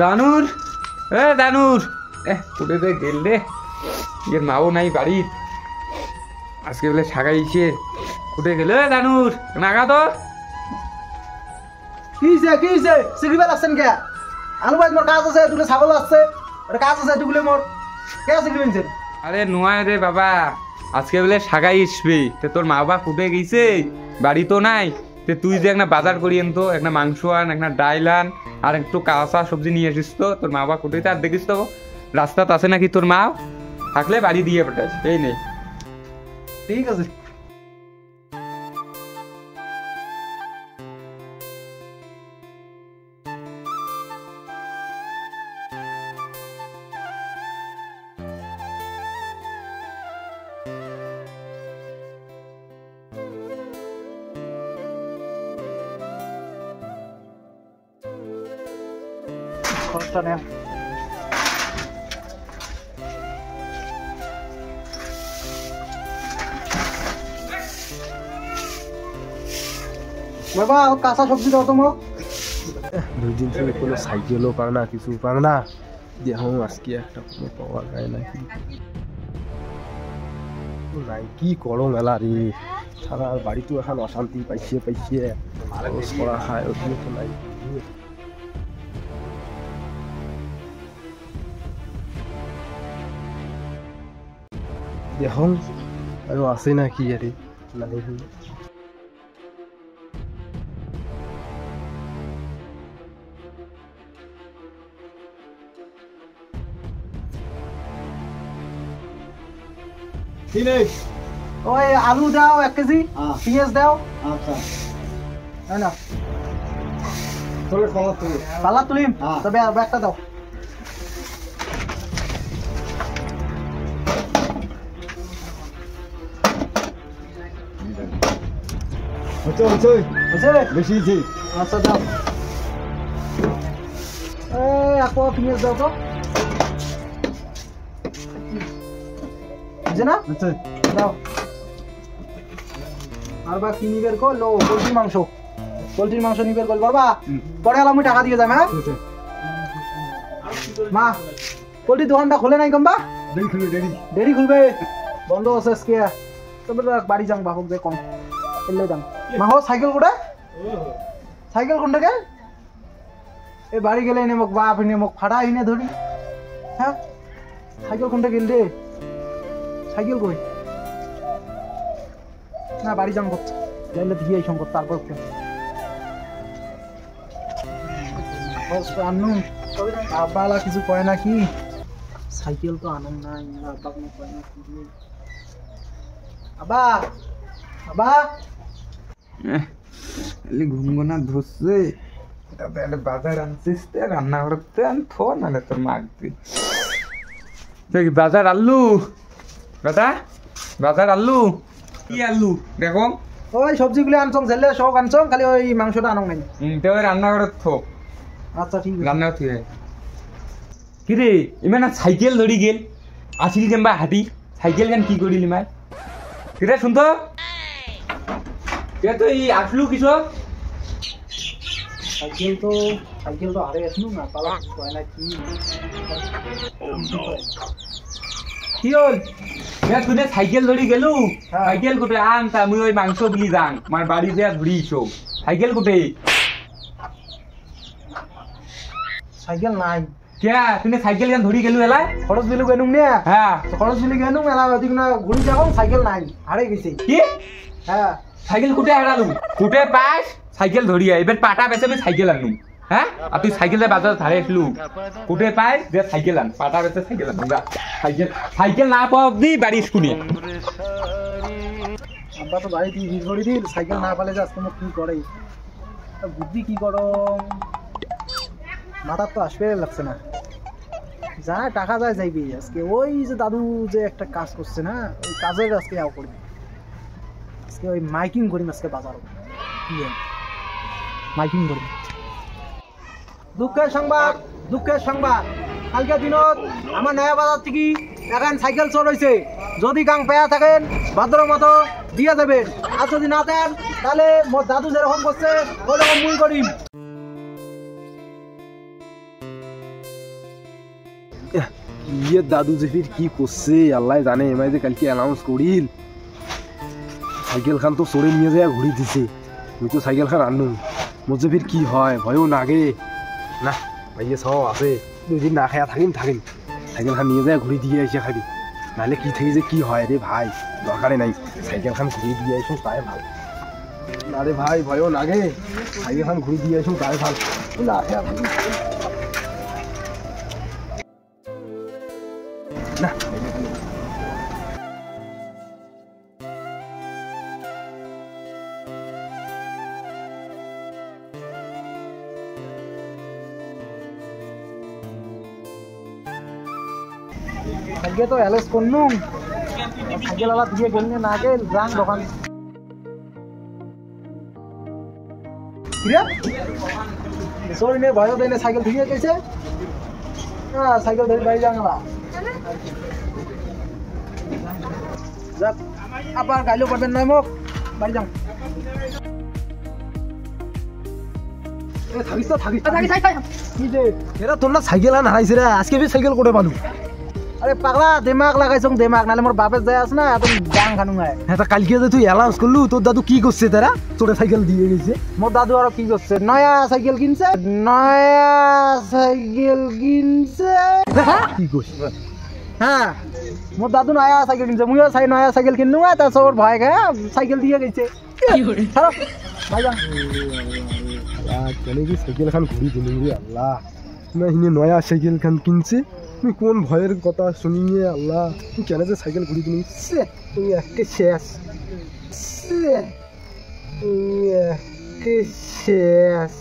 জানুর জানুর কোটে যে গেল রে এর মাও নাই বাড়ি আজকে বলে সাগাইছে কোটে গেল জানুর নাগা তো কি হইছে সিগরিবাল আছেন কে আনু ভাই মোর কাজ আছে দুটো ছাগল আছে ওটা কাজ আছে দুগুলো মোর কে সিগরিবেনছেন আরে নয় রে বাবা আজকে বলে সাগাই আসবে তে তোর মা বাবা কোটে গেছে বাড়ি তো নাই তে তুই যে একটা বাজার করি আন তো একটা মাংস আন একটা ডাইল আন আর একটু কাঁচা সবজি নিয়ে আসিস তো তোর মা বাবা কোটে আর দেখিস তো রাস্তাতে আছে নাকি তোর মা থাকলে বাড়ি দিয়ে পাঠাস এই নেই ঠিক আছে খরচটা নেন বাবা কাঁচা সবজি দাও তো মোক 2 দিন থেকে কোনো সাইকেলও পাও না কিছু পাও না দেখো আজকে একটা কোনো পাওয়া যায় নাকি নাই কি করো মেলা রে সারা বাড়িতে এখন অশান্তি পাইছে খরচ করা খায় ওদিকে তো নাই দেখো আৰু আছে নাকি আরে নাই ওই আলু দাও 1 কেজি পেঁয়াজ দাও আচ্ছা হ্যাঁ না তোর পালা তুলিম তবে ব্যাগটা দাও বেশি আচ্ছা দাও আকো পেঁয়াজ দাও তো বুঝে না দাও আর বা কি নিবের কো লো পোল্ট্রির মাংস নিবের কল বাবা পরে আলাম টাকা দিয়ে যাম হ্যাঁ মা পোল্ট্রি দোকানটা খোলে নাই কম বা দেরি খুলবে বন্ধ আছে আজকে তবে বাড়ি যাম বাহক যে কম এলে যাম মা হো সাইকেল কোনটাকে এই বাড়ি গেলে এনে মোক বাপ এনে মোক ফাড়া এনে ধরি হ্যাঁ সাইকেল কোনটা গেল রে সাইকেল কই না বাড়ি যাম করতে যাইলে দিয়ে এই সম্পদ তারপর আনু আব্বালা কিছু কয় না কি সাইকেল তো আনুন না আব্বাক কয় না কি আব্বা আব্বা ঘুমগোনা ধরছে বাজার আনছিস রান্না করতে আমি থো নাহলে তোর মাগতি দেখি বাজার আলু দাদা বাজার আলু কি আলু দেখো ওই সবজিগুলো আনছং ঝেলে সব আনছং খালি ওই মাংসটা আনং নাই তো রান্না করে থো আচ্ছা ঠিক আছে রান্না থুয়ে কি রে ইমান সাইকেল ধরি গেল আসিল কেমবা হাঁটি সাইকেল কেন কি করিলি মাই কিরে শুন তো তুই আসলু কিসব সাইকেল তো হারে আসলু না পালা কয় না কি হল তুই সাইকেল ধরি গেলু সাইকেল কোটে আনতা মুই ওই মাংস বিলি যাং আমার বাড়ি যে ধরিছো সাইকেল কোটে সাইকেল নাই क्या तूने साइकिल কেন ধরি গেলু এলা খরচ বিলু গেনুম নে হ্যাঁ খরচ বিলু গেনুম এলা ওদিক না ঘুরি যাবো সাইকেল নাই হারে গেছে কি হ্যাঁ সাইকেল কুটে হারালু কুটে পাস সাইকেল ধরিয়া এবার পাটা বেচে আমি সাইকেল আনলু হ্যাঁ আর তুই সাইকেলে বাজার ধারে আসলু কুটে পাস যে সাইকেল আন পাটা বেচে সাইকেল আন সাইকেল না পাও অবধি বাড়ি স্কুলে আব্বা তো বাড়ি দিয়ে ভিড় করে দিল সাইকেল না পালে যে আজকে কি করে বুদ্ধি কি করো মাথার তো আসবে লাগছে না যা টাকা যায় যাইবি আজকে ওই যে দাদু যে একটা কাজ করছে না ওই কাজের আজকে আও করবি আজকে ওই মাইকিং করিম আজকে বাজার মাইকিং করিম দুঃখের সংবাদ কালকে দিনত আমার নয়া বাজার থেকে এখন সাইকেল চলাইছে যদি গাং পেয়া থাকেন ভাদ্র মতো দিয়ে দেবেন আর যদি না দেন তাহলে মোর দাদু যেরকম করছে ওরকম মুই করিম ইয়ে দাদু যে ফির কি করছে আল্লাহ জানে, এমআই যে কালকে অ্যানাউন্স করিল সাইকেল খান তো চড়ে নিয়ে যায় ঘুরি দিছে, আমি তো সাইকেল খান আনু, মোর যে ফির কি হয় ভয়ও নাগে না। ভাইয়ে সব আছে, 2 দিন না খায়া থাকিম সাইকেল খান নিয়ে যায় ঘুরি দিয়ে এসে খাবি, নাহলে কি থেকে যে কি হয় রে ভাই, দরকারে নাই সাইকেল খান ঘুরি দিয়ে আসুন তাই ভাল। না রে ভাই ভয়ও নাগে, সাইকেল খান ঘুরি দিয়ে আসুন তাই ভাল না খায়া থাকি না। আজকে তো অ্যালেস করলুম, সাইকেল আলা দিয়ে গেলনে না গেল যান দোকান। সরি নে ভয় দেয় সাইকেল ধুয়ে গেছে, সাইকেল ধরে বাড়ি যান না যাক, আবার গাইলেও পারবেন না মোক, বাড়ি যান। থাকিস তো থাকিস কি যে এরা তোর না সাইকেল আন হারাইছে রে, আজকে বি সাইকেল করে পালু। আরে পাগলা দিমাগ লাগাইছ দিমাগ, নাহলে মোর বাপের যায় আছে না এত গান খানু গায়। হ্যাঁ তা কালকে যে তুই অ্যালাউন্স করলু তোর দাদু কি করছে তারা, তোর সাইকেল দিয়ে গেছে। মোর দাদু আরো কি করছে, নয়া সাইকেল কিনছে, কি করছিস? হ্যাঁ মোর দাদু নয়া সাইকেল কিনছে, মুইও নয়া সাইকেল কিনলু, তা সব ভয় খায় সাইকেল দিয়ে গেছে। ভাইজান কেন কি সাইকেল খান ঘুরি দিলি রে আল্লাহ, না হিনে নয়া সাইকেল খান কিনছে, তুমি কোন ভয়ের কথা শুনিয়ে আল্লাহ তুই কেন যে সাইকেল ঘুরি দিলি, তুই একটা শেষ, তুই একটা শেষ।